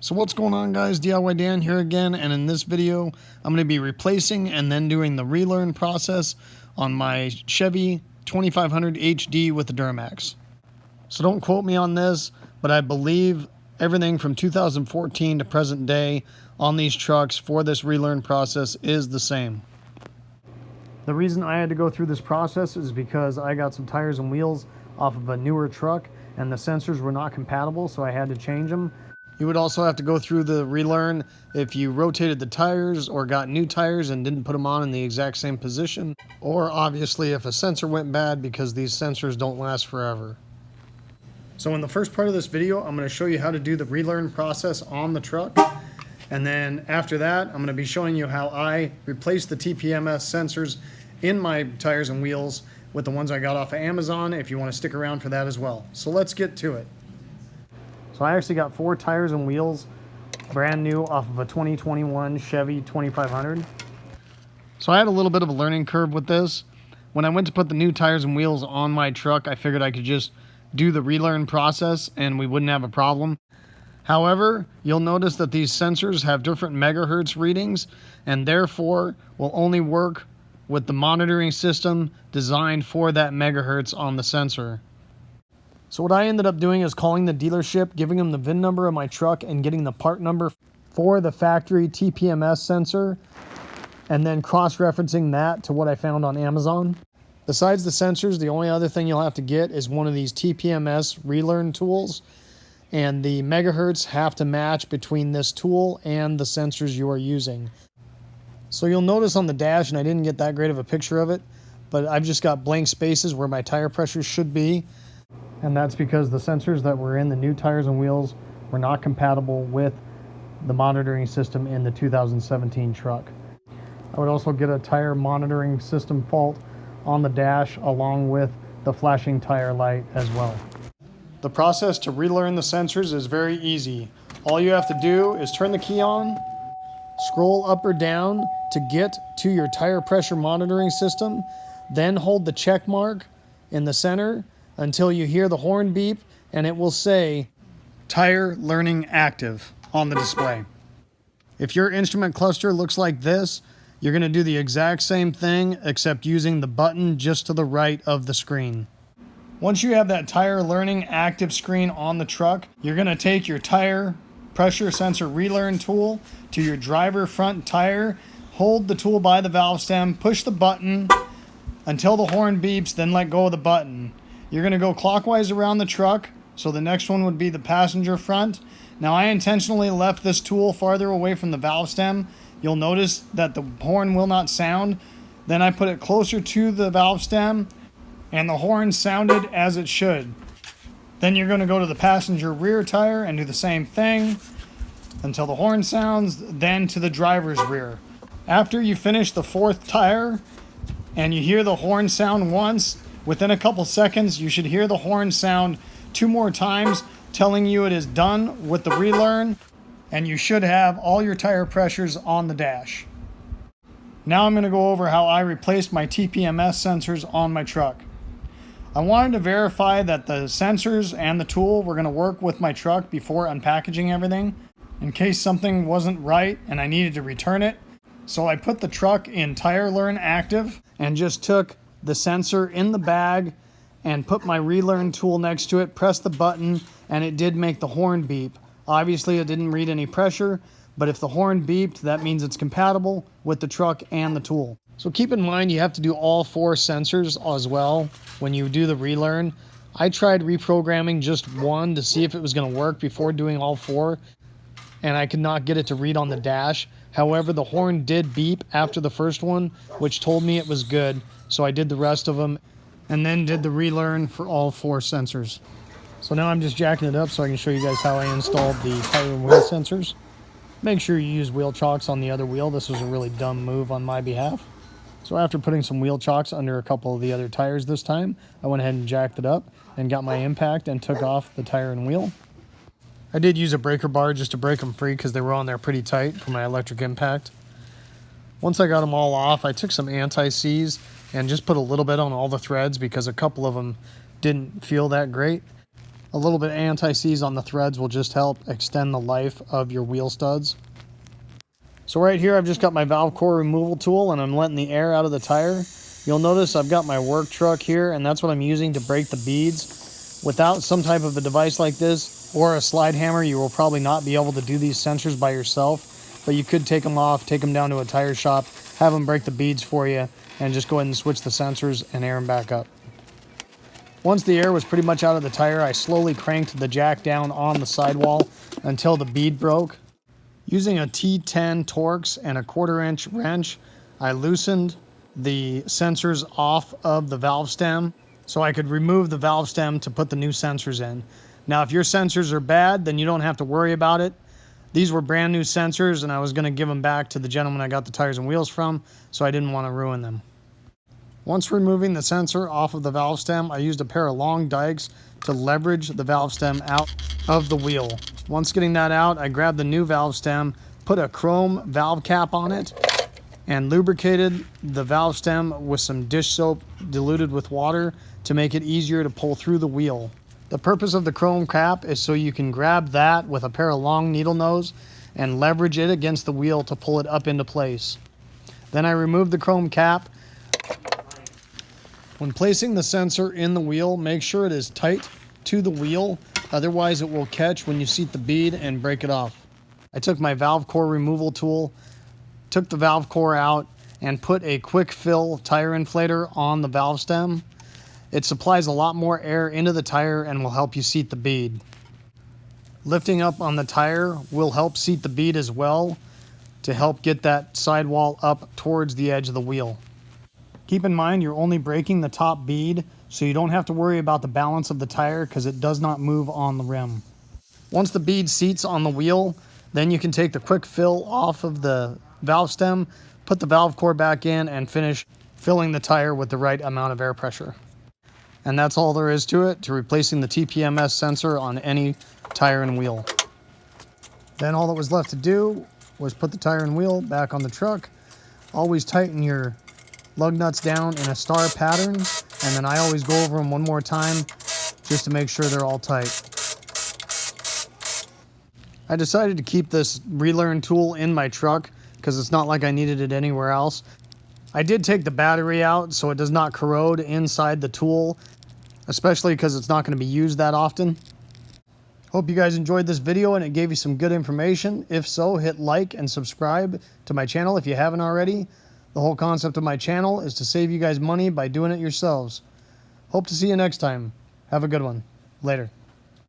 So what's going on, guys? DIY Dan here again, and in this video I'm going to be replacing and then doing the relearn process on my Chevy 2500 HD with the Duramax. So don't quote me on this, but I believe everything from 2014 to present day on these trucks for this relearn process is the same. The reason I had to go through this process is because I got some tires and wheels off of a newer truck and the sensors were not compatible, so I had to change them. You would also have to go through the relearn if you rotated the tires or got new tires and didn't put them on in the exact same position, or obviously if a sensor went bad, because these sensors don't last forever. So in the first part of this video, I'm going to show you how to do the relearn process on the truck. And then after that, I'm going to be showing you how I replaced the Tpms sensors in my tires and wheels with the ones I got off of Amazon, if you want to stick around for that as well. So let's get to it. So I actually got 4 tires and wheels, brand new, off of a 2021 Chevy 2500. So I had a little bit of a learning curve with this. When I went to put the new tires and wheels on my truck, I figured I could just do the relearn process and we wouldn't have a problem. However, you'll notice that these sensors have different megahertz readings and therefore will only work with the monitoring system designed for that megahertz on the sensor. So what I ended up doing is calling the dealership, giving them the VIN number of my truck and getting the part number for the factory TPMS sensor, and then cross-referencing that to what I found on Amazon. Besides the sensors, the only other thing you'll have to get is one of these TPMS relearn tools, and the megahertz have to match between this tool and the sensors you are using. So you'll notice on the dash, and I didn't get that great of a picture of it, but I've just got blank spaces where my tire pressure should be. And that's because the sensors that were in the new tires and wheels were not compatible with the monitoring system in the 2017 truck. I would also get a tire monitoring system fault on the dash along with the flashing tire light as well. The process to relearn the sensors is very easy. All you have to do is turn the key on, scroll up or down to get to your tire pressure monitoring system, then hold the check mark in the center until you hear the horn beep, and it will say tire learning active on the display. If your instrument cluster looks like this, you're going to do the exact same thing except using the button just to the right of the screen. Once you have that tire learning active screen on the truck, you're going to take your tire pressure sensor relearn tool to your driver front tire, hold the tool by the valve stem, push the button until the horn beeps, then let go of the button. You're going to go clockwise around the truck, so the next one would be the passenger front. Now I intentionally left this tool farther away from the valve stem. You'll notice that the horn will not sound. Then I put it closer to the valve stem and the horn sounded as it should. Then you're going to go to the passenger rear tire and do the same thing until the horn sounds, then to the driver's rear. After you finish the 4th tire and you hear the horn sound once, within a couple seconds, you should hear the horn sound 2 more times, telling you it is done with the relearn, and you should have all your tire pressures on the dash. Now I'm going to go over how I replaced my TPMS sensors on my truck. I wanted to verify that the sensors and the tool were going to work with my truck before unpackaging everything, in case something wasn't right and I needed to return it. So I put the truck in Tire Learn Active and just took the sensor in the bag and put my relearn tool next to it, pressed the button, and it did make the horn beep. Obviously it didn't read any pressure, but if the horn beeped, that means it's compatible with the truck and the tool. So keep in mind you have to do all 4 sensors as well when you do the relearn. I tried reprogramming just one to see if it was going to work before doing all 4, and I could not get it to read on the dash. However, the horn did beep after the first one, which told me it was good. So I did the rest of them and then did the relearn for all 4 sensors. So now I'm just jacking it up so I can show you guys how I installed the tire and wheel sensors. Make sure you use wheel chocks on the other wheel. This was a really dumb move on my behalf. So after putting some wheel chocks under a couple of the other tires this time, I went ahead and jacked it up and got my impact and took off the tire and wheel. I did use a breaker bar just to break them free because they were on there pretty tight for my electric impact. Once I got them all off, I took some anti-seize and just put a little bit on all the threads because a couple of them didn't feel that great. A little bit of anti-seize on the threads will just help extend the life of your wheel studs. So right here I've just got my valve core removal tool and I'm letting the air out of the tire. You'll notice I've got my work truck here, and that's what I'm using to break the beads. Without some type of a device like this or a slide hammer, you will probably not be able to do these sensors by yourself, but you could take them off, take them down to a tire shop, have them break the beads for you, and just go ahead and switch the sensors and air them back up. Once the air was pretty much out of the tire, I slowly cranked the jack down on the sidewall until the bead broke. Using a T10 Torx and a 1/4 inch wrench, I loosened the sensors off of the valve stem so I could remove the valve stem to put the new sensors in. Now, if your sensors are bad, then you don't have to worry about it. These were brand new sensors, and I was going to give them back to the gentleman I got the tires and wheels from, so I didn't want to ruin them. Once removing the sensor off of the valve stem, I used a pair of long dikes to leverage the valve stem out of the wheel. Once getting that out, I grabbed the new valve stem, put a chrome valve cap on it, and lubricated the valve stem with some dish soap diluted with water to make it easier to pull through the wheel. The purpose of the chrome cap is so you can grab that with a pair of long needle nose and leverage it against the wheel to pull it up into place. Then I removed the chrome cap. When placing the sensor in the wheel, make sure it is tight to the wheel, otherwise it will catch when you seat the bead and break it off. I took my valve core removal tool, took the valve core out, and put a quick fill tire inflator on the valve stem. It supplies a lot more air into the tire and will help you seat the bead. Lifting up on the tire will help seat the bead as well to help get that sidewall up towards the edge of the wheel. Keep in mind you're only breaking the top bead, so you don't have to worry about the balance of the tire because it does not move on the rim. Once the bead seats on the wheel, then you can take the quick fill off of the valve stem, put the valve core back in, and finish filling the tire with the right amount of air pressure. And that's all there is to it, to replacing the Tpms sensor on any tire and wheel. Then all that was left to do was put the tire and wheel back on the truck. Always tighten your lug nuts down in a star pattern, and then I always go over them one more time just to make sure they're all tight. I decided to keep this Relearn tool in my truck because it's not like I needed it anywhere else. I did take the battery out so it does not corrode inside the tool, especially because it's not going to be used that often. Hope you guys enjoyed this video and it gave you some good information. If so, hit like and subscribe to my channel if you haven't already. The whole concept of my channel is to save you guys money by doing it yourselves. Hope to see you next time. Have a good one. Later.